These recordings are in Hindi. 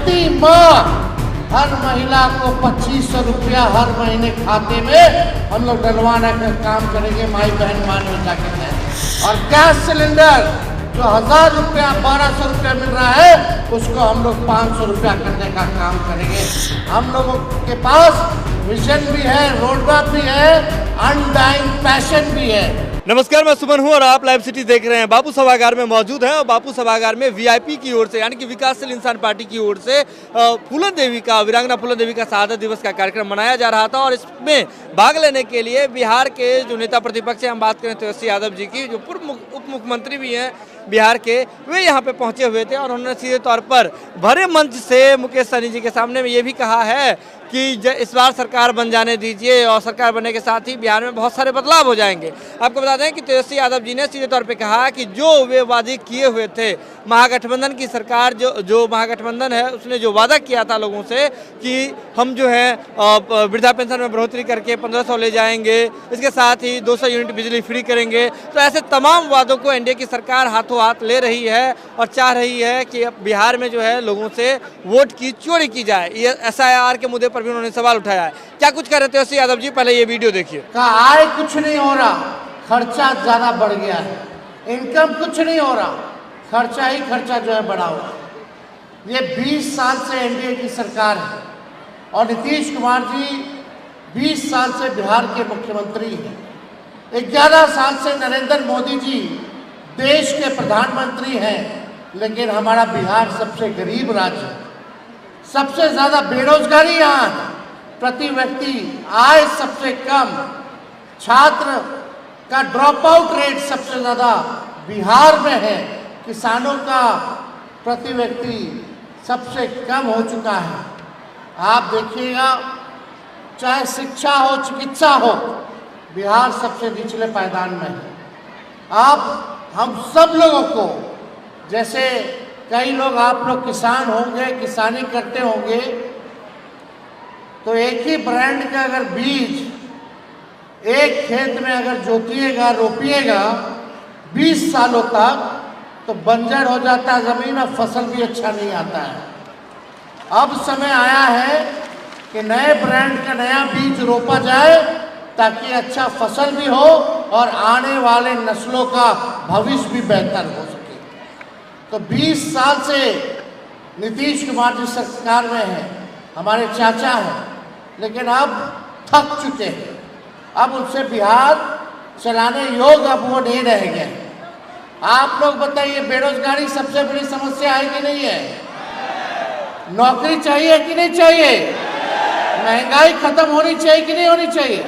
प्रति माह हर महिला को 2500 रुपया हर महीने खाते में हम लोग डलवाने का काम करेंगे माई बहन मान योजना के तहत। और गैस सिलेंडर जो 1000 रुपया 1200 रुपया मिल रहा है उसको हम लोग 500 रुपया करने का काम करेंगे। हम लोगों के पास विजन भी है, रोडमैप भी है, अनडाइंग पैशन भी है। नमस्कार, मैं सुमन हूं और आप लाइव सिटी देख रहे हैं। बापू सभागार में मौजूद हैं और बापू सभागार में वीआईपी की ओर से यानी कि विकासशील इंसान पार्टी की ओर से फूलन देवी का, वीरांगना फूलन देवी का शहादत दिवस का कार्यक्रम मनाया जा रहा था। और इसमें भाग लेने के लिए बिहार के जो नेता प्रतिपक्ष हैं, हम बात करें तेजस्वी यादव जी की, जो पूर्व उप मुख्यमंत्री भी हैं बिहार के, वे यहाँ पे पहुंचे हुए थे और उन्होंने सीधे तौर पर भरे मंच से मुकेश सहनी जी के सामने में ये भी कहा है कि इस बार सरकार बन जाने दीजिए और सरकार बनने के साथ ही बिहार में बहुत सारे बदलाव हो जाएंगे। आपको बता दें कि तेजस्वी यादव जी ने सीधे तौर पे कहा कि जो वे वादे किए हुए थे, महागठबंधन की सरकार जो महागठबंधन है उसने जो वादा किया था लोगों से कि हम जो है वृद्धा पेंशन में बढ़ोतरी करके 1500 ले जाएंगे, इसके साथ ही 200 यूनिट बिजली फ्री करेंगे, तो ऐसे तमाम वादों को एनडीए की सरकार हाथों हाथ ले रही है और चाह रही है कि बिहार में जो है लोगों से वोट की चोरी की जाए। ये SIR के मुद्दे पर भी उन्होंने सवाल उठाया है। क्या कुछ कह रहे थे तेजस्वी यादव जी, पहले ये वीडियो देखिए। आय कुछ नहीं हो रहा, खर्चा ज्यादा बढ़ गया है। इनकम कुछ नहीं हो रहा, खर्चा ही खर्चा जो है बढ़ा हुआ। ये 20 साल से एनडीए की सरकार है और नीतीश कुमार जी 20 साल से बिहार के मुख्यमंत्री हैं। 11 साल से नरेंद्र मोदी जी देश के प्रधानमंत्री हैं, लेकिन हमारा बिहार सबसे गरीब राज्य है। सबसे ज़्यादा बेरोजगारी यहाँ है, प्रति व्यक्ति आय सबसे कम, छात्र का ड्रॉप आउट रेट सबसे ज़्यादा बिहार में है, किसानों का प्रति व्यक्ति सबसे कम हो चुका है। आप देखिएगा, चाहे शिक्षा हो, चिकित्सा हो, बिहार सबसे निचले पायदान में है। आप हम सब लोगों को, जैसे कई लोग, आप लोग किसान होंगे, किसानी करते होंगे, तो एक ही ब्रांड का अगर बीज एक खेत में अगर जोतिएगा, रोपिएगा 20 सालों तक, तो बंजर हो जाता है ज़मीन और फसल भी अच्छा नहीं आता है। अब समय आया है कि नए ब्रांड का नया बीज रोपा जाए ताकि अच्छा फसल भी हो और आने वाले नस्लों का भविष्य भी बेहतर हो सके। तो 20 साल से नीतीश कुमार जी सरकार में हैं, हमारे चाचा हैं, लेकिन अब थक चुके हैं। अब उनसे बिहार चलाने योग्य अब वो नहीं रह गए। आप लोग बताइए, बेरोजगारी सबसे बड़ी समस्या है कि नहीं है? नौकरी चाहिए कि नहीं चाहिए? महंगाई खत्म होनी चाहिए कि नहीं होनी चाहिए?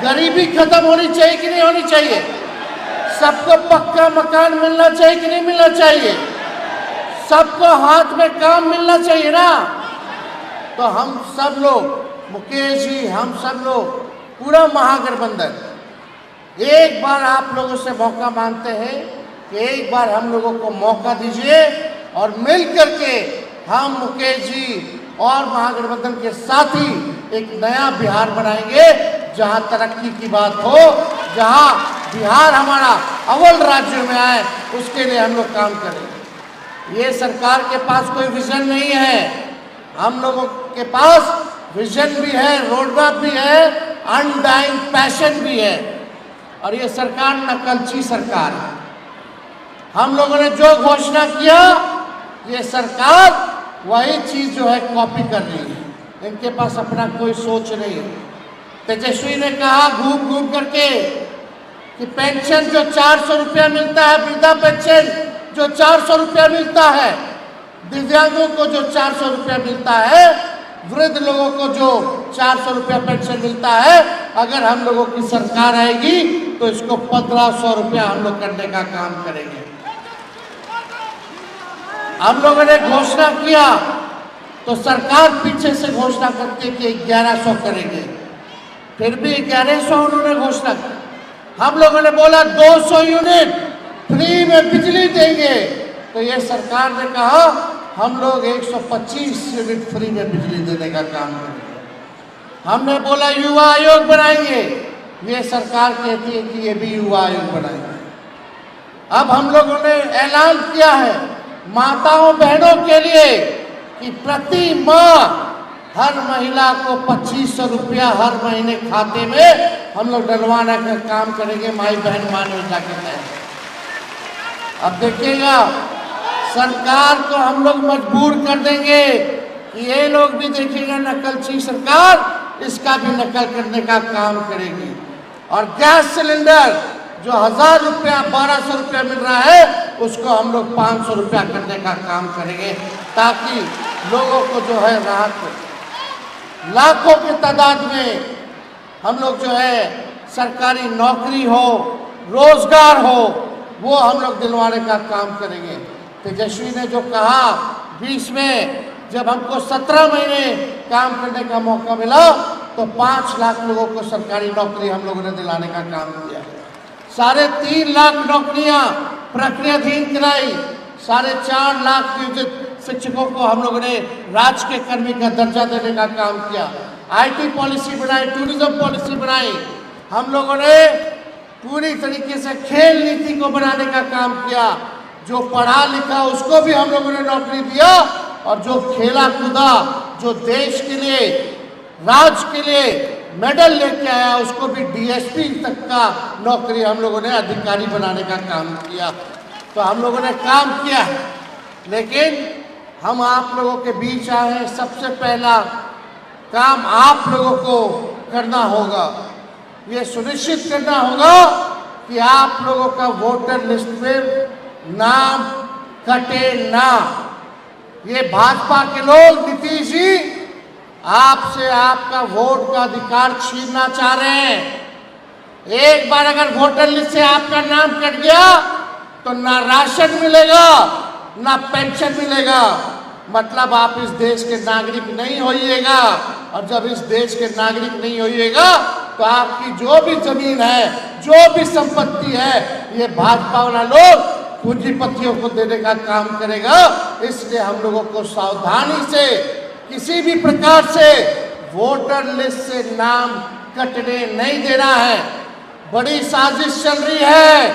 गरीबी खत्म होनी चाहिए कि नहीं होनी चाहिए? सबको पक्का मकान मिलना चाहिए कि नहीं मिलना चाहिए? सबको हाथ में काम मिलना चाहिए ना? तो हम सब लोग, मुकेश जी, हम सब लोग, पूरा महागठबंधन एक बार आप लोगों से मौका मांगते हैं कि एक बार हम लोगों को मौका दीजिए और मिल करके हम मुकेश जी और महागठबंधन के साथ ही एक नया बिहार बनाएंगे, जहां तरक्की की बात हो, जहां बिहार हमारा अव्वल राज्य में आए, उसके लिए हम लोग काम करेंगे। ये सरकार के पास कोई विजन नहीं है, हम लोगों के पास विजन भी है, रोडमैप भी है, अनडाइंग पैशन भी है। और ये सरकार नकलची सरकार है। हम लोगों ने जो घोषणा किया, ये सरकार वही चीज़ जो है कॉपी कर रही है। इनके पास अपना कोई सोच नहीं है। तेजस्वी ने कहा घूम घूम करके कि पेंशन जो 400 रुपया मिलता है, वृद्धा पेंशन जो 400 रुपया मिलता है, दिव्यांगों को जो 400 रुपया मिलता है, वृद्ध लोगों को जो 400 रुपया पेंशन मिलता है, अगर हम लोगों की सरकार आएगी तो इसको 1500 रुपया हम लोग करने का काम करेंगे। हम लोगों ने घोषणा किया तो सरकार पीछे से घोषणा करके कि 1100 करेंगे, फिर भी 1100 उन्होंने घोषणा की। हम लोगों ने बोला 200 यूनिट फ्री में बिजली देंगे, तो ये सरकार ने कहा हम लोग 125 यूनिट फ्री में बिजली देने का काम करेंगे। हमने बोला युवा आयोग बनाएंगे, ये सरकार कहती है कि ये भी युवा आयोग बनाएंगे। अब हम लोगों ने ऐलान किया है माताओं बहनों के लिए कि प्रति माह हर महिला को 2500 रुपया हर महीने खाते में हम लोग डलवाने का काम करेंगे माई बहन मान योजना के तहत। अब देखिएगा, सरकार को हम लोग मजबूर कर देंगे कि ये लोग भी देखिएगा नकलची सरकार, इसका भी नकल करने का काम करेगी। और गैस सिलेंडर जो 1000 रुपया 1200 रुपया मिल रहा है, उसको हम लोग 500 रुपया करने का काम करेंगे, ताकि लोगों को जो है राहत हो। लाखों की तादाद में हम लोग जो है सरकारी नौकरी हो, रोजगार हो, वो हम लोग दिलवाने का काम करेंगे। तेजस्वी ने जो कहा 20 में जब हमको 17 महीने काम करने का मौका मिला तो 5 लाख लोगों को सरकारी नौकरी हम लोगों ने दिलाने का काम किया। 3.5 लाख नौकरियां प्रक्रियाधीन कराई, 4.5 लाख नियोजित शिक्षकों को हम लोगों ने राजकीय कर्मी का दर्जा देने का काम किया। IT पॉलिसी बनाई, टूरिज्म पॉलिसी बनाई, हम लोगों ने पूरी तरीके से खेल नीति को बनाने का काम किया। जो पढ़ा लिखा उसको भी हम लोगों ने नौकरी दिया, और जो खेला कूदा, जो देश के लिए, राज्य के लिए मेडल लेके आया, उसको भी DSP तक का नौकरी हम लोगों ने अधिकारी बनाने का काम किया। तो हम लोगों ने काम किया, लेकिन हम आप लोगों के बीच आए हैं। सबसे पहला काम आप लोगों को करना होगा, ये सुनिश्चित करना होगा कि आप लोगों का वोटर लिस्ट में नाम कटे ना। ये भाजपा के लोग, नीतीश जी, आपसे आपका वोट का अधिकार छीनना चाह रहे हैं। एक बार अगर वोटर लिस्ट से आपका नाम कट गया तो ना राशन मिलेगा, ना पेंशन मिलेगा, मतलब आप इस देश के नागरिक नहीं होइएगा। और जब इस देश के नागरिक नहीं होइएगा तो आपकी जो भी जमीन है, जो भी संपत्ति है, ये भाजपा वाला लोग पूंजीपतियों को देने का काम करेगा। इसलिए हम लोगों को सावधानी से, किसी भी प्रकार से वोटर लिस्ट से नाम कटने नहीं देना है। बड़ी साजिश चल रही है,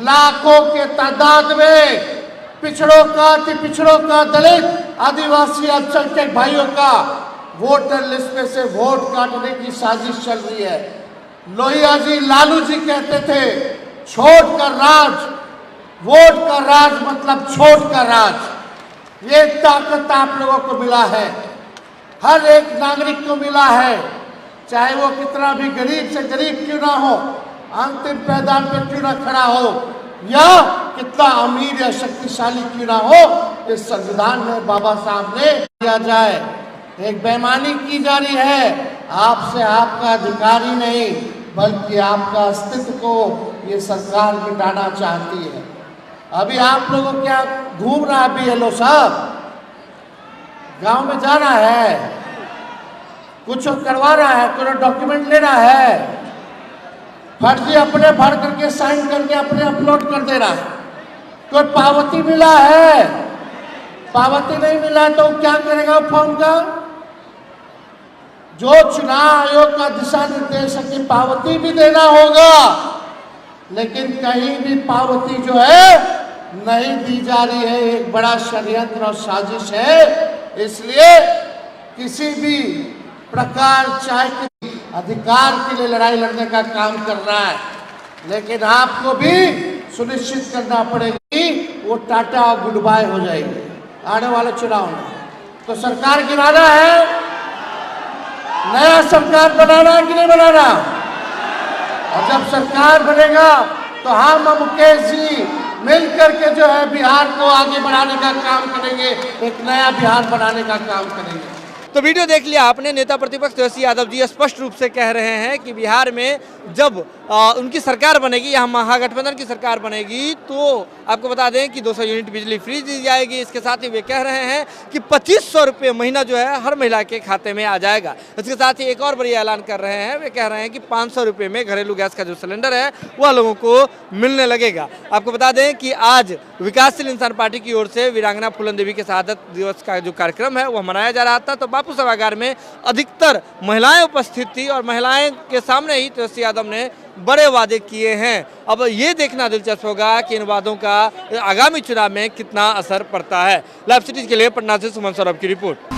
लाखों के तादाद में पिछड़ों का, अति पिछड़ों का, दलित, आदिवासी, अल्पसंख्यक भाइयों का वोटर लिस्ट में से वोट काटने की साजिश चल रही है। लोहिया जी, लालू जी कहते थे छोट का राज, वोट का राज मतलब छोट का राज। ये ताकत आप लोगों को मिला है, हर एक नागरिक को मिला है, चाहे वो कितना भी गरीब से गरीब क्यों ना हो, अंतिम पायदान पर क्यों ना खड़ा हो, या कितना अमीर या शक्तिशाली क्यों ना हो, इस संविधान में बाबा साहब ने दिया जाए। एक बेईमानी की जा रही है, आपसे आपका अधिकार ही नहीं बल्कि आपका अस्तित्व को ये सरकार मिटाना चाहती है। अभी आप लोगों क्या घूम रहा है BLO साहब, गांव में जाना है, कुछ करवा रहा है, कोई डॉक्यूमेंट लेना है, फर्जी अपने भर करके साइन करके अपने अपलोड कर दे रहा है। कोई पावती मिला है, पावती नहीं मिला तो क्या करेगा फॉर्म का? जो चुनाव आयोग का दिशा निर्देश है कि पावती भी देना होगा, लेकिन कहीं भी पावती जो है नहीं दी जा रही है। एक बड़ा षड्यंत्र और साजिश है। इसलिए किसी भी प्रकार चाहे अधिकार के लिए लड़ाई लड़ने का काम कर रहा है, लेकिन आपको भी सुनिश्चित करना पड़ेगा कि वो टाटा और गुड बाय हो जाएगी आने वाले चुनाव में। तो सरकार गिराना है, नया सरकार बनाना है कि नहीं बनाना? और जब सरकार बनेगा तो हम मुकेश जी मिल करके जो है बिहार को आगे बढ़ाने का काम करेंगे, एक नया बिहार बनाने का काम करेंगे। तो वीडियो देख लिया आपने, नेता प्रतिपक्ष तेजस्वी यादव जी स्पष्ट रूप से कह रहे हैं कि बिहार में जब उनकी सरकार बनेगी, यहाँ महागठबंधन की सरकार बनेगी, तो आपको बता दें कि 200 यूनिट बिजली फ्री दी जाएगी। इसके साथ ही वे कह रहे हैं कि 2500 रुपये महीना जो है हर महिला के खाते में आ जाएगा। इसके साथ ही एक और बड़ी ऐलान कर रहे हैं, वे कह रहे हैं कि 500 रुपये में घरेलू गैस का जो सिलेंडर है वह लोगों को मिलने लगेगा। आपको बता दें कि आज विकासशील इंसान पार्टी की ओर से वीरांगना फूलन देवी के शहादत दिवस का जो कार्यक्रम है वह मनाया जा रहा था। तो बापू सभागार में अधिकतर महिलाएं उपस्थित थी और महिलाएं के सामने ही तेजस्वी यादव ने बड़े वादे किए हैं। अब ये देखना दिलचस्प होगा कि इन वादों का आगामी चुनाव में कितना असर पड़ता है। लाइव सिटी के लिए पटना से सुमन सौरभ की रिपोर्ट।